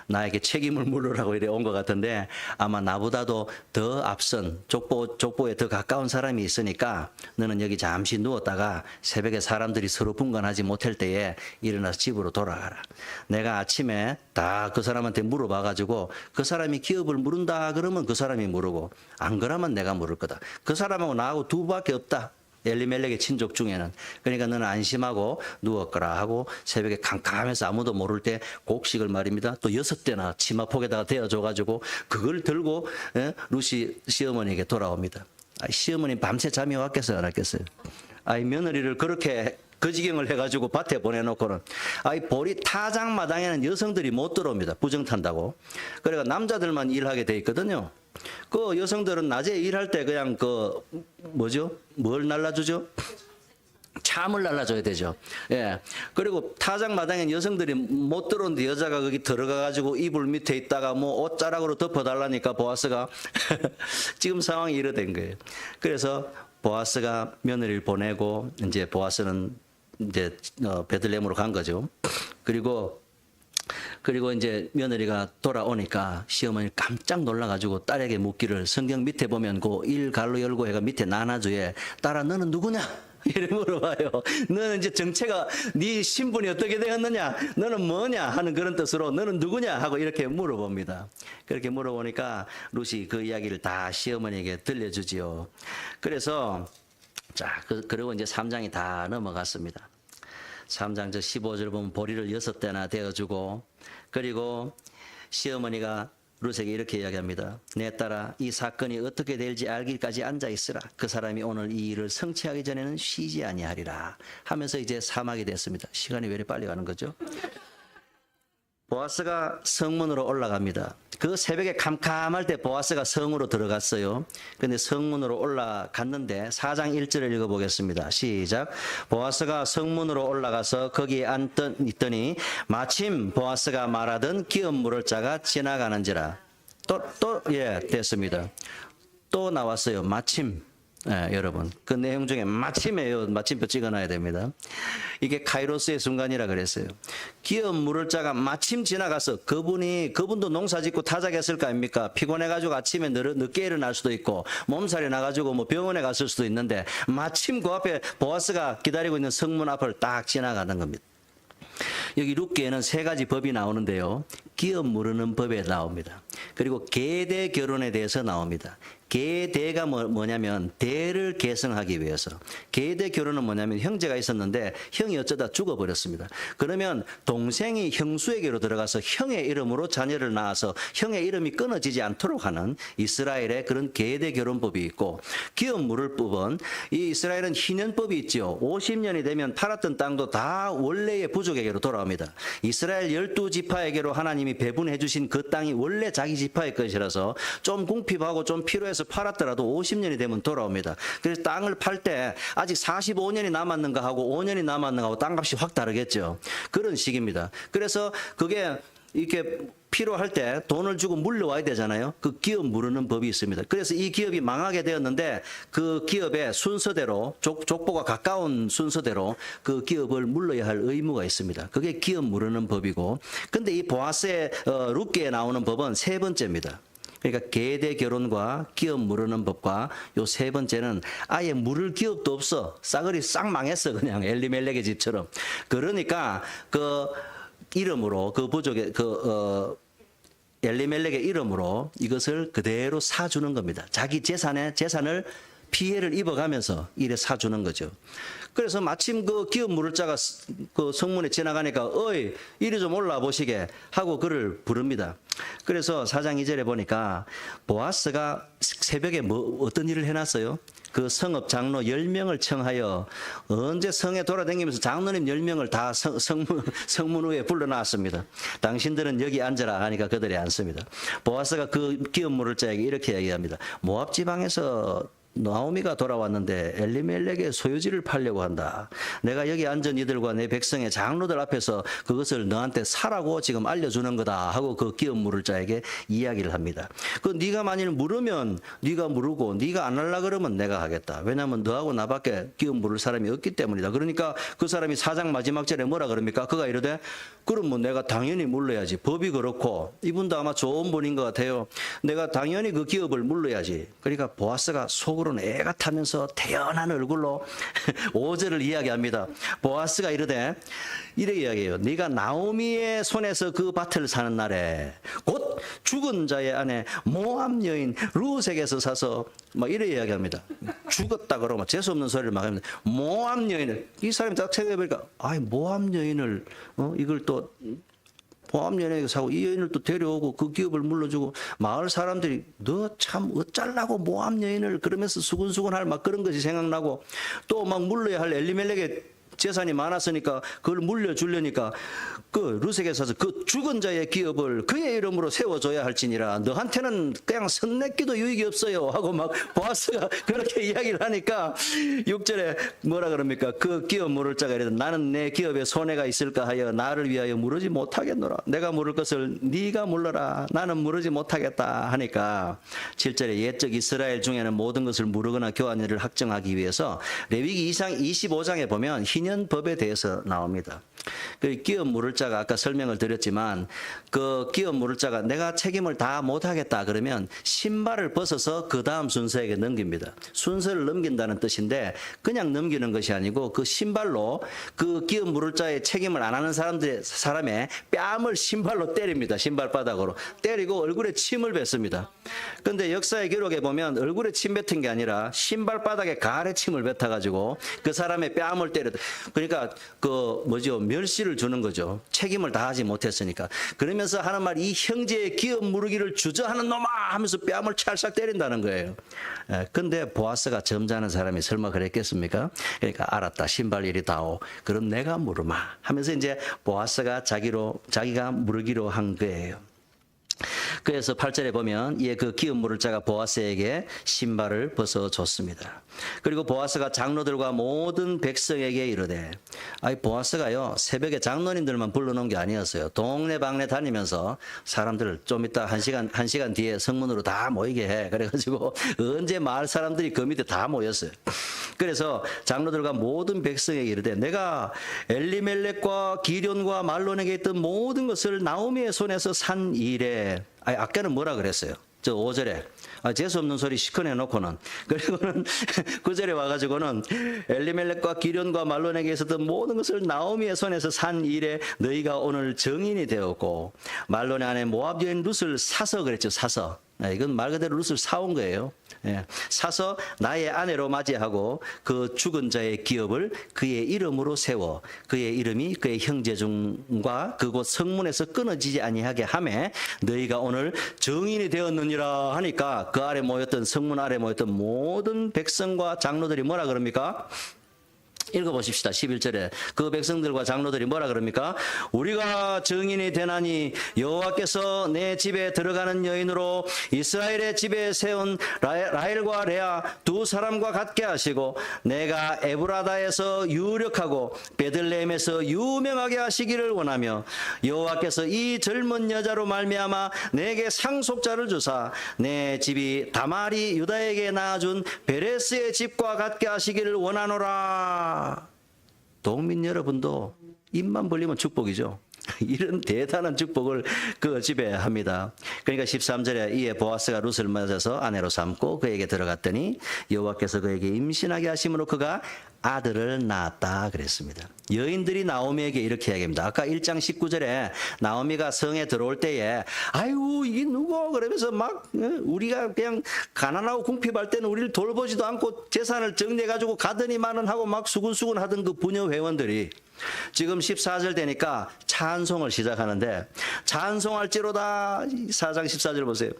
나에게 책임을 물으라고 이래 온 것 같은데 아마 나보다도 더 앞선 족보에 더 가까운 사람이 있으니까 너는 여기 잠시 누웠다가 새벽에 사람들이 서로 분간하지 못할 때에 일어나서 집으로 돌아가라. 내가 아침에 다 그 사람한테 물어봐가지고 그 사람이 기업을 물은다 그러면 그 사람이 물고 안 그러면 내가 물을 거다. 그 사람하고 나하고 두 밖에 없다. 엘리멜렉의 친족 중에는. 그러니까 너는 안심하고 누웠거라 하고 새벽에 캄캄해서 아무도 모를 때 곡식을 말입니다. 또 6대나 치마폭에다가 대어줘가지고 그걸 들고 루시 시어머니에게 돌아옵니다. 시어머니 밤새 잠이 왔겠어요, 안 왔겠어요? 며느리를 그렇게 그 지경을 해가지고 밭에 보내놓고는 볼이 타작마당에는 여성들이 못 들어옵니다. 부정 탄다고. 그러니까 남자들만 일하게 돼 있거든요. 그 여성들은 낮에 일할 때 그냥 뭘 날라주죠? 참을 날라줘야 되죠. 예. 그리고 타작마당엔 여성들이 못 들어오는데 여자가 거기 들어가가지고 이불 밑에 있다가 옷자락으로 덮어달라니까 보아스가 지금 상황이 이러된 거예요. 그래서 보아스가 며느리를 보내고 이제 보아스는 이제 베들레헴으로 간 거죠. 그리고 이제 며느리가 돌아오니까 시어머니 깜짝 놀라가지고 딸에게 묻기를 성경 밑에 보면 그 일갈로 열고 해가 밑에 나눠주에 딸아 너는 누구냐? 이래 물어봐요. 너는 이제 정체가 네 신분이 어떻게 되었느냐? 너는 뭐냐? 하는 그런 뜻으로 너는 누구냐? 하고 이렇게 물어봅니다. 그렇게 물어보니까 루시 그 이야기를 다 시어머니에게 들려주지요. 그래서 그리고 이제 3장이 다 넘어갔습니다. 3장 15절 보면 보리를 6대나 되어주고 그리고 시어머니가 룻에게 이렇게 이야기합니다. 내 딸아 이 사건이 어떻게 될지 알기까지 앉아있으라. 그 사람이 오늘 이 일을 성취하기 전에는 쉬지 아니하리라 하면서 이제 사막이 됐습니다. 시간이 왜 이렇게 빨리 가는 거죠? 보아스가 성문으로 올라갑니다. 그 새벽에 캄캄할 때 보아스가 성으로 들어갔어요. 근데 성문으로 올라갔는데 4장 1절을 읽어보겠습니다. 시작. 보아스가 성문으로 올라가서 거기에 있더니 마침 보아스가 말하던 기업 물을 자가 지나가는지라. 됐습니다. 또 나왔어요. 마침. 여러분 그 내용 중에 마침에요. 마침표 찍어놔야 됩니다. 이게 카이로스의 순간이라 그랬어요. 기업 물을 자가 마침 지나가서 그분도 농사 짓고 타작했을 거 아닙니까? 피곤해가지고 아침에 늦게 일어날 수도 있고 몸살이 나가지고 병원에 갔을 수도 있는데 마침 그 앞에 보아스가 기다리고 있는 성문 앞을 딱 지나가는 겁니다. 여기 룻기에는 3가지 법이 나오는데요. 기업 물으는 법에 나옵니다. 그리고 계대 결혼에 대해서 나옵니다. 계대가 뭐냐면 대를 계승하기 위해서. 계대 결혼은 뭐냐면 형제가 있었는데 형이 어쩌다 죽어버렸습니다. 그러면 동생이 형수에게로 들어가서 형의 이름으로 자녀를 낳아서 형의 이름이 끊어지지 않도록 하는 이스라엘의 그런 계대 결혼법이 있고, 기업 물을 법은 이 이스라엘은 희년법이 있죠. 50년이 되면 팔았던 땅도 다 원래의 부족에게로 돌아옵니다. 이스라엘 12지파에게로 하나님이 배분해 주신 그 땅이 원래 자기 지파의 것이라서 좀 궁핍하고 좀 필요해서 팔았더라도 50년이 되면 돌아옵니다. 그래서 땅을 팔 때 아직 45년이 남았는가 하고 5년이 남았는가 하고 땅값이 확 다르겠죠. 그런 식입니다. 그래서 그게 이렇게 필요할 때 돈을 주고 물려와야 되잖아요. 그 기업 물으는 법이 있습니다. 그래서 이 기업이 망하게 되었는데 그 기업의 순서대로 족보가 가까운 순서대로 그 기업을 물러야 할 의무가 있습니다. 그게 기업 물으는 법이고, 근데 이 보아스의 룻기에 나오는 법은 3번째입니다. 그러니까 계대 결혼과 기업 물으는 법과 요 3번째는 아예 물을 기업도 없어. 싸그리 싹 망했어. 그냥 엘리멜렉의 집처럼. 그러니까 그 이름으로 그 부족의 엘리멜렉의 이름으로 이것을 그대로 사주는 겁니다. 자기 재산을 피해를 입어가면서 이래 사주는 거죠. 그래서 마침 그 기업 물을 자가 그 성문에 지나가니까 어이 이리 좀 올라 보시게 하고 그를 부릅니다. 그래서 4장 2절에 보니까 보아스가 새벽에 어떤 일을 해놨어요? 그 성읍 장로 10명을 청하여 언제 성에 돌아다니면서 장로님 10명을 다 성문 위에 불러놨습니다. 당신들은 여기 앉아라 하니까 그들이 앉습니다. 보아스가 그 기업 물을 자에게 이렇게 얘기합니다. 모압 지방에서 나오미가 돌아왔는데 엘리멜렉의 소유지를 팔려고 한다. 내가 여기 앉은 이들과 내 백성의 장로들 앞에서 그것을 너한테 사라고 지금 알려주는 거다 하고 그 기업 물을 자에게 이야기를 합니다. 그 네가 만일 물으면 네가 물으고 네가 안 하려 그러면 내가 하겠다. 왜냐하면 너하고 나밖에 기업 물을 사람이 없기 때문이다. 그러니까 그 사람이 4장 마지막 절에 뭐라 그럽니까? 그가 이르되 그럼 뭐 내가 당연히 물러야지. 법이 그렇고 이분도 아마 좋은 분인 것 같아요. 내가 당연히 그 기업을 물러야지. 그러니까 보아스가 속으로는 애가 타면서 태연한 얼굴로 5절을 이야기합니다. 보아스가 이르되 이래 이야기해요. 네가 나오미의 손에서 그 밭을 사는 날에 곧 죽은 자의 아내 모압 여인 루색에서 사서 막 이래 이야기합니다. 죽었다 그러고 재수 없는 소리를 막 합니다. 모압 여인을 이 사람이 딱 생각해보니까 아이 모압 여인을 이걸 또 모압 여인에게 사고 이 여인을 또 데려오고 그 기업을 물러주고 마을 사람들이 너 참 어쩌려고 모압 여인을 그러면서 수근수근할 막 그런 것이 생각나고 또 막 물러야 할 엘리멜렉의 재산이 많았으니까 그걸 물려주려니까 그 루색에 사서 그 죽은 자의 기업을 그의 이름으로 세워줘야 할지니라 너한테는 그냥 선 내기도 유익이 없어요 하고 막 보아스가 그렇게 이야기를 하니까 6절에 뭐라 그럽니까? 그 기업 물을 자가 이르되 나는 내 기업에 손해가 있을까 하여 나를 위하여 물으지 못하겠노라. 내가 물을 것을 네가 물러라. 나는 물으지 못하겠다 하니까 7절에 옛적 이스라엘 중에는 모든 것을 물으거나 교환 일을 확정하기 위해서 레위기 25장에 보면 희년법에 대해서 나옵니다. 그 기업 물을 자가 아까 설명을 드렸지만 그 기업 물을 자가 내가 책임을 다 못하겠다 그러면 신발을 벗어서 그 다음 순서에게 넘깁니다. 순서를 넘긴다는 뜻인데 그냥 넘기는 것이 아니고 그 신발로 그 기업 물을 자의 책임을 안 하는 사람의 뺨을 신발로 때립니다. 신발바닥으로 때리고 얼굴에 침을 뱉습니다. 그런데 역사의 기록에 보면 얼굴에 침 뱉은 게 아니라 신발바닥에 가래 침을 뱉어가지고 그 사람의 뺨을 때렸다. 그러니까 그 멸시를 주는 거죠. 책임을 다하지 못했으니까. 그러면서 하는 말 이 형제의 기업 무르기를 주저하는 놈아 하면서 뺨을 찰싹 때린다는 거예요. 근데 보아스가 점잖은 사람이 설마 그랬겠습니까? 그러니까 알았다. 신발 일이 다오. 그럼 내가 물으마 하면서 이제 보아스가 자기가 물으기로 한 거예요. 그래서 8절에 보면 이에 그 기업 물을 자가 보아스에게 신발을 벗어줬습니다. 그리고 보아스가 장로들과 모든 백성에게 이르되 보아스가요 새벽에 장로님들만 불러놓은 게 아니었어요. 동네방네 다니면서 사람들을 좀 이따 한 시간 뒤에 성문으로 다 모이게 해. 그래가지고 언제 마을 사람들이 그 밑에 다 모였어요. 그래서 장로들과 모든 백성에게 이르되 내가 엘리멜렉과 기련과 말론에게 있던 모든 것을 나오미의 손에서 산 일에 아까는 뭐라 그랬어요? 저 5절에 재수 없는 소리 시커내 놓고는 그리고는 9절에 와가지고는 엘리멜렉과 기련과 말론에게 있었던 모든 것을 나오미의 손에서 산 일에 너희가 오늘 증인이 되었고 말론의 아내 모압 여인 룻을 사서 그랬죠. 사서 이건 말 그대로 룻을 사온 거예요. 사서 나의 아내로 맞이하고 그 죽은 자의 기업을 그의 이름으로 세워 그의 이름이 그의 형제중과 그곳 성문에서 끊어지지 아니하게 하매 너희가 오늘 증인이 되었느니라 하니까 그 아래 모였던 성문 아래 모였던 모든 백성과 장로들이 뭐라 그럽니까? 읽어보십시다. 11절에 그 백성들과 장로들이 뭐라 그럽니까? 우리가 증인이 되나니 여호와께서 내 집에 들어가는 여인으로 이스라엘의 집에 세운 라헬과 레아 두 사람과 같게 하시고 내가 에브라다에서 유력하고 베들레헴에서 유명하게 하시기를 원하며 여호와께서 이 젊은 여자로 말미암아 내게 상속자를 주사 내 집이 다말이 유다에게 낳아준 베레스의 집과 같게 하시기를 원하노라. 동민 여러분도 입만 벌리면 축복이죠. 이런 대단한 축복을 그 집에 합니다. 그러니까 13절에 이에 보아스가 룻을 맞아서 아내로 삼고 그에게 들어갔더니 여호와께서 그에게 임신하게 하심으로 그가 아들을 낳았다 그랬습니다. 여인들이 나오미에게 이렇게 얘기합니다. 아까 1장 19절에 나오미가 성에 들어올 때에 아이고 이게 누구 그러면서 막 우리가 그냥 가난하고 궁핍할 때는 우리를 돌보지도 않고 재산을 정리해가지고 가더니만은 하고 막 수군수군 하던 그 부녀 회원들이 지금 14절 되니까 찬송을 시작하는데 찬송할지로다 4장 14절 보세요.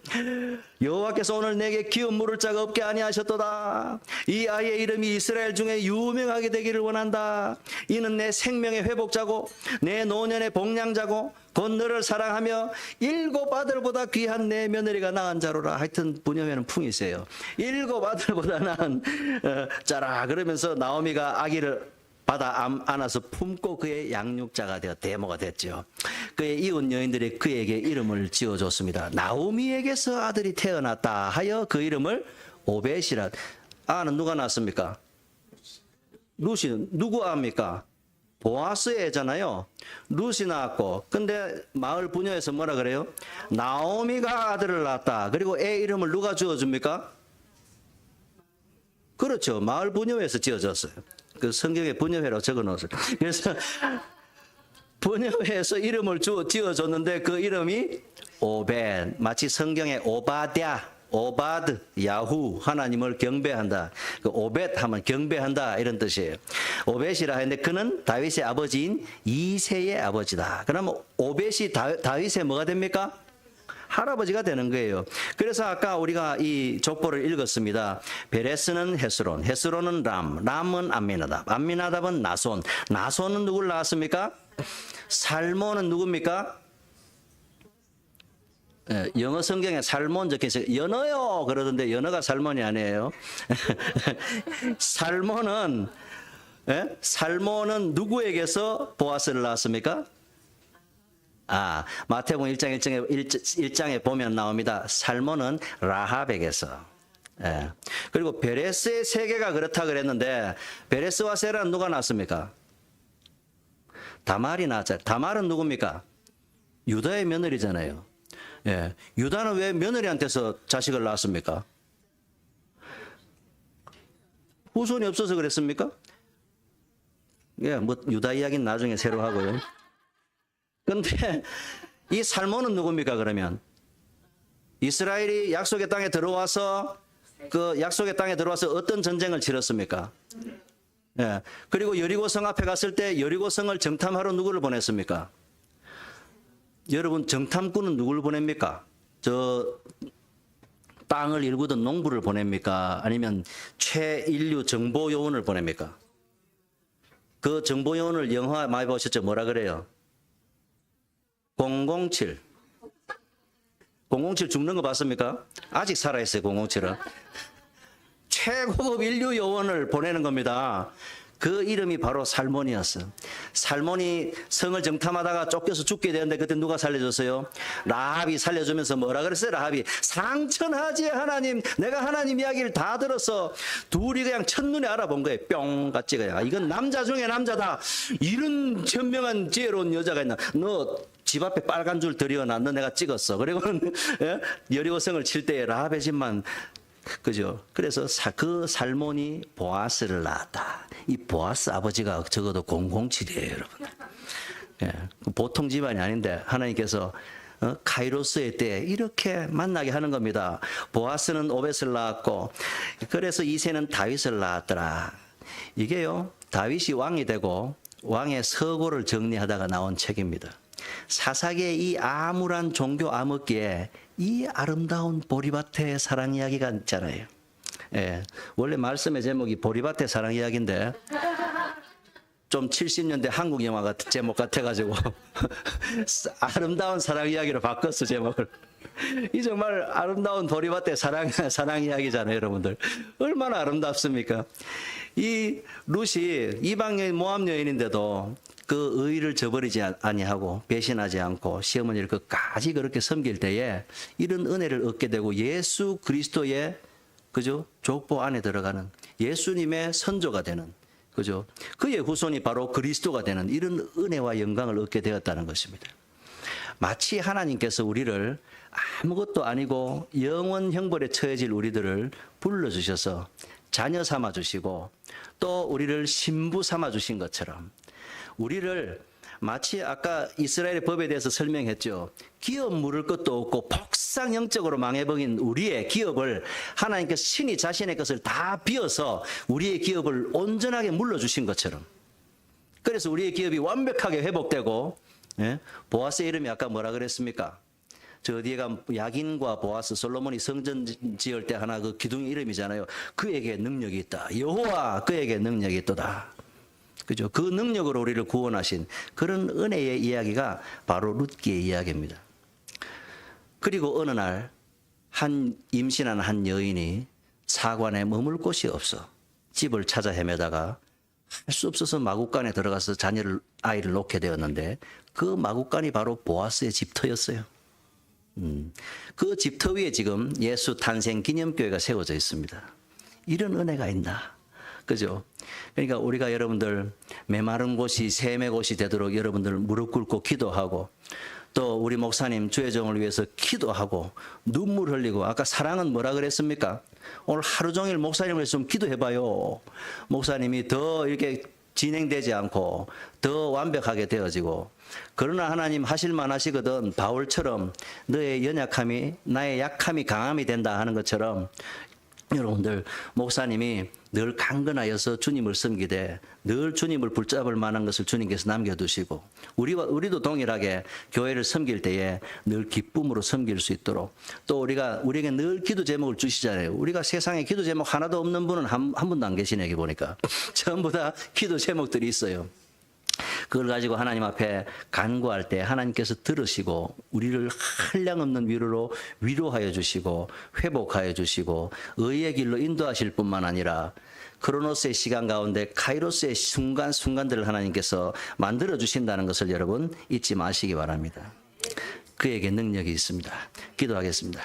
여호와께서 오늘 내게 기업 물을 자가 없게 아니하셨도다. 이 아이의 이름이 이스라엘 중에 유명하게 되기를 원한다. 이는 내 생명의 회복자고 내 노년의 복량자고 곧 너를 사랑하며 7 아들보다 귀한 내 며느리가 낳은 자로라. 하여튼 부녀회는 풍이 세요. 7 아들보다 낳은 자라. 그러면서 나오미가 아기를 받아 안아서 품고 그의 양육자가 되어 대모가 됐죠. 그의 이웃 여인들이 그에게 이름을 지어줬습니다. 나오미에게서 아들이 태어났다 하여 그 이름을 오벳이라. 아는 누가 낳았습니까? 루시. 누구 아입니까? 보아스의 애잖아요. 루시 낳았고, 근데 마을 부녀에서 뭐라 그래요? 나오미가 아들을 낳았다. 그리고 애 이름을 누가 지어줍니까? 그렇죠. 마을 부녀회에서 지어졌어요. 그 성경에 부녀회라고 적어놓았어요. 그래서 부녀회에서 이름을 지어줬는데 그 이름이 오벳. 마치 성경에 오바드, 야후, 하나님을 경배한다. 그 오벳 하면 경배한다 이런 뜻이에요. 오벳이라 하는데 그는 다윗의 아버지인 이새의 아버지다. 그러면 오벳이 다윗의 뭐가 됩니까? 할아버지가 되는 거예요. 그래서 아까 우리가 이 족보를 읽었습니다. 베레스는 헤스론, 헤스론은 람, 람은 암미나답, 암미나답은 나손, 나손은 누구를 낳았습니까? 살몬은 누굽니까? 영어 성경에 살몬 적혀있어요. 연어요 그러던데 연어가 살몬이 아니에요. 살몬은 누구에게서 보아스를 낳았습니까? 마태복음 1장에 보면 나옵니다. 살몬은 라합에게서. 그리고 베레스의 세계가 그렇다 그랬는데 베레스와 세라는 누가 낳았습니까? 다말이 낳았잖아요. 다말은 누굽니까? 유다의 며느리잖아요. 유다는 왜 며느리한테서 자식을 낳았습니까? 후손이 없어서 그랬습니까? 뭐 유다 이야기는 나중에 새로 하고요. 근데 이 살몬은 누굽니까 그러면? 이스라엘이 약속의 땅에 들어와서 어떤 전쟁을 치렀습니까? 그리고 여리고성 앞에 갔을 때 여리고성을 정탐하러 누구를 보냈습니까? 여러분 정탐꾼은 누구를 보냅니까? 저 땅을 일구던 농부를 보냅니까? 아니면 최인류 정보요원을 보냅니까? 그 정보요원을 영화 많이 보셨죠? 뭐라 그래요? 007 죽는 거 봤습니까? 아직 살아있어요 007은. 최고급 인류 요원을 보내는 겁니다. 그 이름이 바로 살몬이었어요. 살몬이 성을 정탐하다가 쫓겨서 죽게 되는데 그때 누가 살려줬어요? 라합이 살려주면서 뭐라 그랬어요? 라합이 상천하지 하나님, 내가 하나님 이야기를 다 들어서 둘이 그냥 첫눈에 알아본 거예요. 뿅 같이 그냥. 이건 남자 중에 남자다. 이런 현명한 지혜로운 여자가 있나? 너 집 앞에 빨간 줄 들여놔. 너 내가 찍었어. 그리고는 여리고성을 칠 때 라합의 집만 그죠? 그래서 그 살몬이 보아스를 낳았다. 이 보아스 아버지가 적어도 007이에요, 여러분. 보통 집안이 아닌데 하나님께서 카이로스의 때 이렇게 만나게 하는 겁니다. 보아스는 오벳을 낳았고, 그래서 이새는 다윗을 낳았더라. 이게요, 다윗이 왕이 되고 왕의 서고를 정리하다가 나온 책입니다. 사사기의 이 암울한 종교 암흑기에 이 아름다운 보리밭의 사랑 이야기가 있잖아요. 원래 말씀의 제목이 보리밭의 사랑 이야기인데 좀 70년대 한국 영화 같은 제목 같아가지고 아름다운 사랑 이야기로 바꿨어 제목을. 이 정말 아름다운 보리밭의 사랑 이야기잖아요, 여러분들. 얼마나 아름답습니까? 이 룻이 이방 여인 모압 여인인데도 그 의의를 저버리지 아니하고 배신하지 않고 시어머니를 끝까지 그렇게 섬길 때에 이런 은혜를 얻게 되고 예수 그리스도의 그죠? 족보 안에 들어가는 예수님의 선조가 되는 그죠? 그의 후손이 바로 그리스도가 되는 이런 은혜와 영광을 얻게 되었다는 것입니다. 마치 하나님께서 우리를 아무것도 아니고 영원 형벌에 처해질 우리들을 불러주셔서 자녀 삼아 주시고 또 우리를 신부 삼아 주신 것처럼 우리를 마치 아까 이스라엘의 법에 대해서 설명했죠. 기업 물을 것도 없고 폭삭 영적으로 망해버린 우리의 기업을 하나님께서 신이 자신의 것을 다 비워서 우리의 기업을 온전하게 물러주신 것처럼 그래서 우리의 기업이 완벽하게 회복되고, 예? 보아스의 이름이 아까 뭐라 그랬습니까? 저 뒤에가 야긴과 보아스, 솔로몬이 성전 지을 때 하나 그 기둥 이름이잖아요. 그에게 능력이 있다. 여호와 그에게 능력이 있도다. 그죠? 그 능력으로 우리를 구원하신 그런 은혜의 이야기가 바로 룻기의 이야기입니다. 그리고 어느 날 임신한 한 여인이 사관에 머물 곳이 없어 집을 찾아 헤매다가 할 수 없어서 마구간에 들어가서 아이를 놓게 되었는데 그 마구간이 바로 보아스의 집터였어요. 그 집터 위에 지금 예수 탄생 기념교회가 세워져 있습니다. 이런 은혜가 있나? 그죠? 그러니까 우리가 여러분들 메마른 곳이 샘의 곳이 되도록 여러분들 무릎 꿇고 기도하고, 또 우리 목사님 주의 종을 위해서 기도하고 눈물 흘리고, 아까 사랑은 뭐라 그랬습니까? 오늘 하루 종일 목사님을 좀 기도해봐요. 목사님이 더 이렇게 진행되지 않고 더 완벽하게 되어지고, 그러나 하나님 하실만 하시거든. 바울처럼 너의 연약함이 나의 약함이 강함이 된다 하는 것처럼 여러분들 목사님이 늘 강건하여서 주님을 섬기되 늘 주님을 붙잡을 만한 것을 주님께서 남겨두시고, 우리도 동일하게 교회를 섬길 때에 늘 기쁨으로 섬길 수 있도록, 또 우리에게 늘 기도 제목을 주시잖아요. 우리가 세상에 기도 제목 하나도 없는 분은 한 분도 안 계시네. 여기 보니까 전부 다 기도 제목들이 있어요. 그걸 가지고 하나님 앞에 간구할 때 하나님께서 들으시고 우리를 한량없는 위로로 위로하여 주시고 회복하여 주시고 의의 길로 인도하실 뿐만 아니라 크로노스의 시간 가운데 카이로스의 순간순간들을 하나님께서 만들어 주신다는 것을 여러분 잊지 마시기 바랍니다. 그에게 능력이 있습니다. 기도하겠습니다.